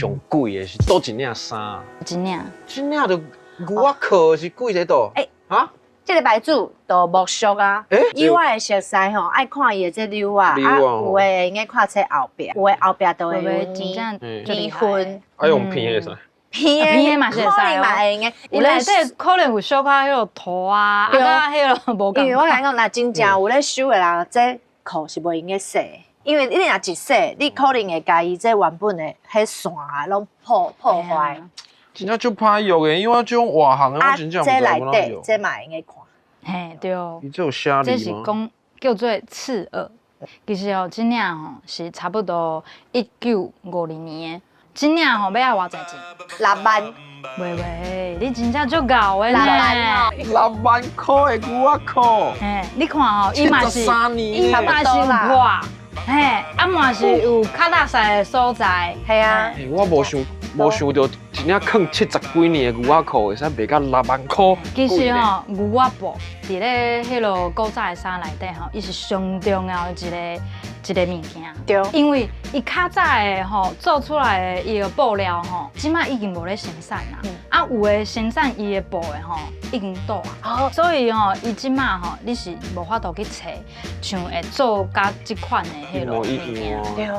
上贵的是多一领衫啊？一领。一领就牛仔裤是贵在倒？啊？这个牌子就木塑啊，以我的熟悉吼，爱看伊的这溜啊，有的应该看这后壁，有的后壁都会有真泥粉，爱用片的啥？片的嘛是会使哦，应该，有内底可能有小可迄落涂啊，啊，迄落无共。因为我讲若真正有咧收的人，这裤是袂用个洗，因为你若一洗，你可能会甲伊这原本的迄线啊，拢破坏。真正就歹用的，因为我这种外行的，我真正不知道怎么用。这嘛应该看。嘿，对。伊这有写字吗？这是讲叫做刺耳。其实哦，这领吼是差不多1950年的。这领吼要偌济钱？6万。喂，你真正足够的呢。6万块的牛仔裤。嘿，你看吼，伊嘛是，伊嘛是有破，嘿，啊嘛是有较落实的所在。系啊。我无想到一领囥70几年的牛仔裤会使卖到6万块。其实吼，牛仔布伫咧迄落古早的衫内底吼，伊是上重要的一个物件。对。因为伊较早的吼做出来的伊个布料吼，即摆已经无咧生产啦。啊，有的生产伊的布的吼，已经倒啊。所以吼，伊即摆吼，你是无法度去找像会做甲即款的迄落物件。对。